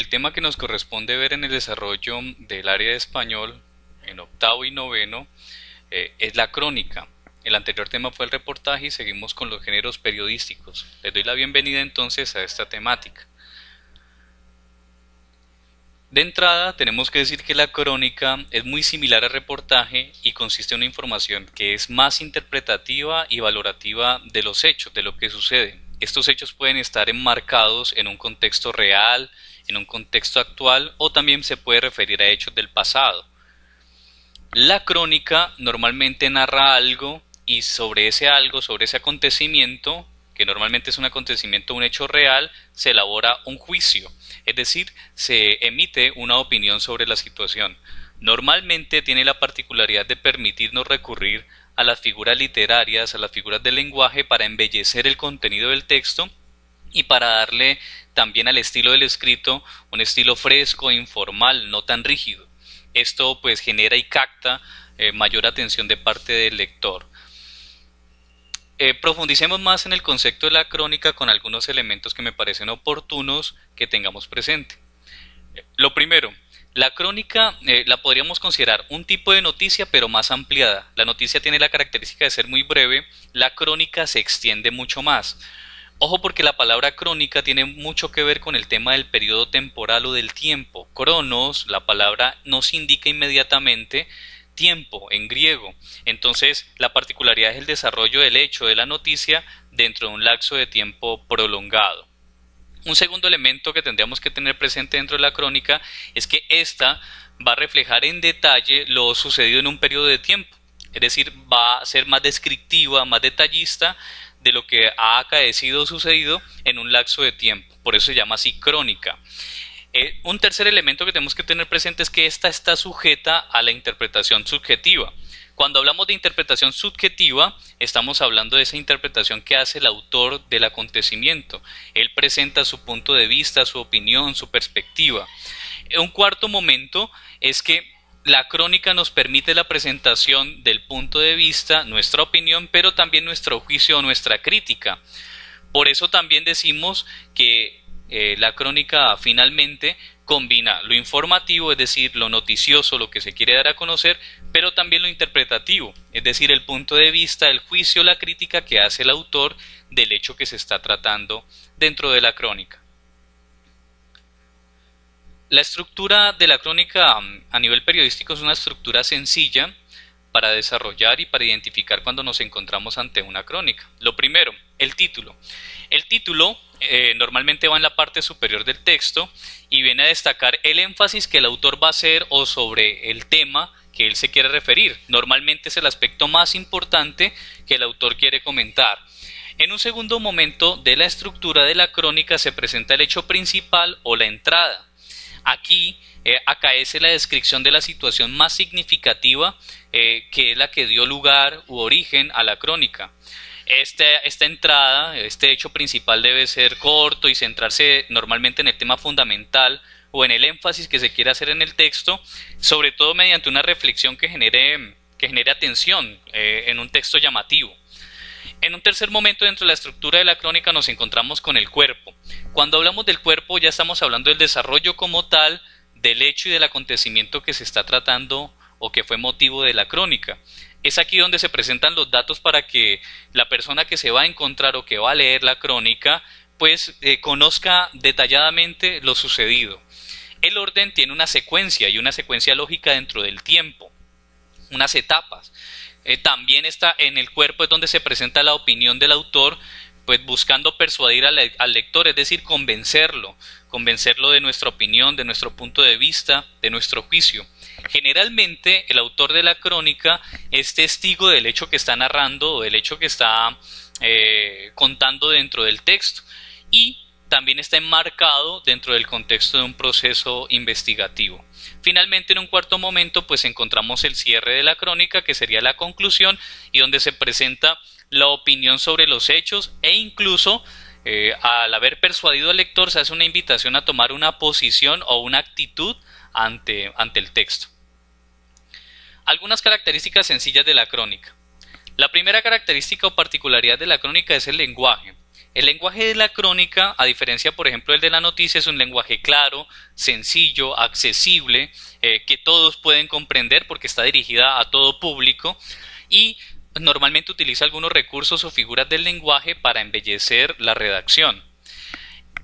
el tema que nos corresponde ver en el desarrollo del área de español en octavo y noveno es la crónica. El anterior tema fue el reportaje y seguimos con los géneros periodísticos. Les doy la bienvenida entonces a esta temática. De entrada, tenemos que decir que la crónica es muy similar al reportaje y consiste en una información que es más interpretativa y valorativa de los hechos, de lo que sucede. Estos hechos pueden estar enmarcados en un contexto real, en un contexto actual, o también se puede referir a hechos del pasado. La crónica normalmente narra algo y sobre ese algo, sobre ese acontecimiento, que normalmente es un acontecimiento, un hecho real, se elabora un juicio, es decir, se emite una opinión sobre la situación. Normalmente tiene la particularidad de permitirnos recurrir a las figuras literarias, a las figuras del lenguaje para embellecer el contenido del texto y para darle también al estilo del escrito un estilo fresco, informal, no tan rígido. Esto pues genera y capta mayor atención de parte del lector. Profundicemos más en el concepto de la crónica con algunos elementos que me parecen oportunos que tengamos presente. Lo primero, la crónica la podríamos considerar un tipo de noticia pero más ampliada. La noticia tiene la característica de ser muy breve, la crónica se extiende mucho más. Ojo porque la palabra crónica tiene mucho que ver con el tema del periodo temporal o del tiempo. Cronos, la palabra nos indica inmediatamente tiempo en griego. Entonces, la particularidad es el desarrollo del hecho de la noticia dentro de un lapso de tiempo prolongado. Un segundo elemento que tendríamos que tener presente dentro de la crónica es que ésta va a reflejar en detalle lo sucedido en un periodo de tiempo. Es decir, va a ser más descriptiva, más detallista de lo que ha acaecido o sucedido en un lapso de tiempo. Por eso se llama así crónica. Un tercer elemento que tenemos que tener presente es que ésta está sujeta a la interpretación subjetiva. Cuando hablamos de interpretación subjetiva, estamos hablando de esa interpretación que hace el autor del acontecimiento. Él presenta su punto de vista, su opinión, su perspectiva. Un cuarto momento es que la crónica nos permite la presentación del punto de vista, nuestra opinión, pero también nuestro juicio o nuestra crítica. Por eso también decimos que la crónica finalmente combina lo informativo, es decir, lo noticioso, lo que se quiere dar a conocer, pero también lo interpretativo, es decir, el punto de vista, el juicio, la crítica que hace el autor del hecho que se está tratando dentro de la crónica. La estructura de la crónica a nivel periodístico es una estructura sencilla para desarrollar y para identificar cuando nos encontramos ante una crónica. Lo primero, el título. El título normalmente va en la parte superior del texto y viene a destacar el énfasis que el autor va a hacer o sobre el tema que él se quiere referir. Normalmente es el aspecto más importante que el autor quiere comentar. En un segundo momento de la estructura de la crónica se presenta el hecho principal o la entrada. Aquí acaece la descripción de la situación más significativa que es la que dio lugar u origen a la crónica. Esta entrada, este hecho principal debe ser corto y centrarse normalmente en el tema fundamental o en el énfasis que se quiere hacer en el texto, sobre todo mediante una reflexión que genere atención en un texto llamativo. En un tercer momento dentro de la estructura de la crónica nos encontramos con el cuerpo. Cuando hablamos del cuerpo ya estamos hablando del desarrollo como tal del hecho y del acontecimiento que se está tratando o que fue motivo de la crónica. Es aquí donde se presentan los datos para que la persona que se va a encontrar o que va a leer la crónica pues conozca detalladamente lo sucedido. El orden tiene una secuencia y una secuencia lógica dentro del tiempo, unas etapas. También está en el cuerpo es donde se presenta la opinión del autor, pues buscando persuadir al lector, es decir, convencerlo de nuestra opinión, de nuestro punto de vista, de nuestro juicio. Generalmente el autor de la crónica es testigo del hecho que está narrando o del hecho que está contando dentro del texto y también está enmarcado dentro del contexto de un proceso investigativo. Finalmente, en un cuarto momento, pues encontramos el cierre de la crónica, que sería la conclusión, y donde se presenta la opinión sobre los hechos e incluso al haber persuadido al lector se hace una invitación a tomar una posición o una actitud ante el texto. Algunas características sencillas de la crónica. La primera característica o particularidad de la crónica es el lenguaje. El lenguaje de la crónica, a diferencia por ejemplo del de la noticia, es un lenguaje claro, sencillo, accesible, que todos pueden comprender porque está dirigida a todo público y normalmente utiliza algunos recursos o figuras del lenguaje para embellecer la redacción.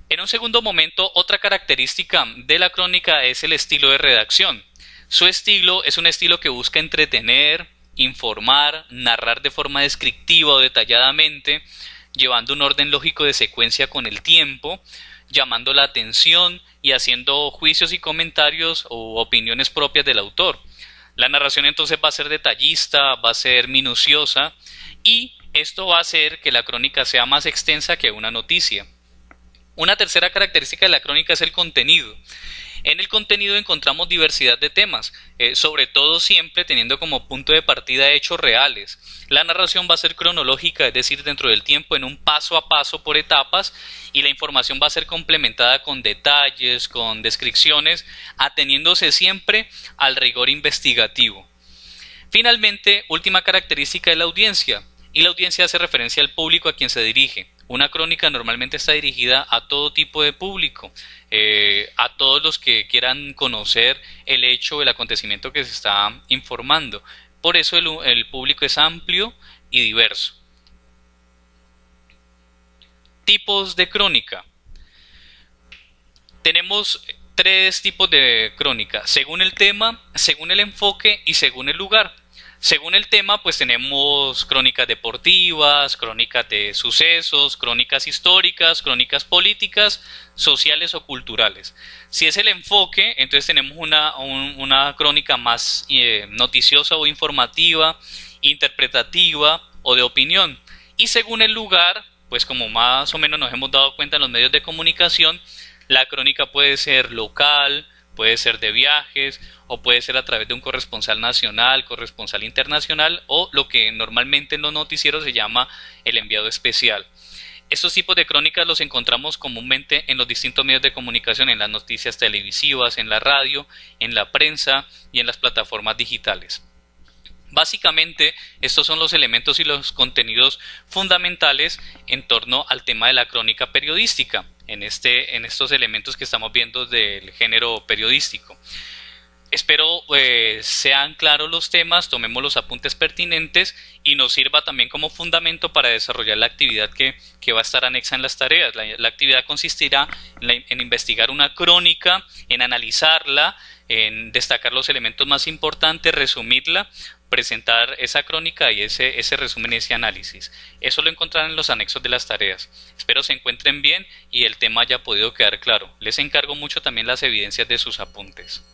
En un segundo momento, otra característica de la crónica es el estilo de redacción. Su estilo es un estilo que busca entretener, informar, narrar de forma descriptiva o detalladamente, llevando un orden lógico de secuencia con el tiempo, llamando la atención y haciendo juicios y comentarios o opiniones propias del autor. La narración entonces va a ser detallista, va a ser minuciosa y esto va a hacer que la crónica sea más extensa que una noticia. Una tercera característica de la crónica es el contenido. En el contenido encontramos diversidad de temas, sobre todo siempre teniendo como punto de partida hechos reales. La narración va a ser cronológica, es decir, dentro del tiempo, en un paso a paso por etapas, y la información va a ser complementada con detalles, con descripciones, ateniéndose siempre al rigor investigativo. Finalmente, última característica de la audiencia, y la audiencia hace referencia al público a quien se dirige. Una crónica normalmente está dirigida a todo tipo de público, a todos los que quieran conocer el hecho o el acontecimiento que se está informando. Por eso el público es amplio y diverso. Tipos de crónica. Tenemos tres tipos de crónica, según el tema, según el enfoque y según el lugar. Según el tema, pues tenemos crónicas deportivas, crónicas de sucesos, crónicas históricas, crónicas políticas, sociales o culturales. Si es el enfoque, entonces tenemos una crónica más noticiosa o informativa, interpretativa o de opinión. Y según el lugar, pues como más o menos nos hemos dado cuenta en los medios de comunicación, la crónica puede ser local, puede ser de viajes o puede ser a través de un corresponsal nacional, corresponsal internacional o lo que normalmente en los noticieros se llama el enviado especial. Estos tipos de crónicas los encontramos comúnmente en los distintos medios de comunicación, en las noticias televisivas, en la radio, en la prensa y en las plataformas digitales. Básicamente, estos son los elementos y los contenidos fundamentales en torno al tema de la crónica periodística, en estos elementos que estamos viendo del género periodístico. Espero sean claros los temas, tomemos los apuntes pertinentes y nos sirva también como fundamento para desarrollar la actividad que va a estar anexa en las tareas. La actividad consistirá en investigar una crónica, en analizarla, en destacar los elementos más importantes, resumirla, presentar esa crónica y ese resumen, ese análisis. Eso lo encontrarán en los anexos de las tareas. Espero se encuentren bien y el tema haya podido quedar claro. Les encargo mucho también las evidencias de sus apuntes.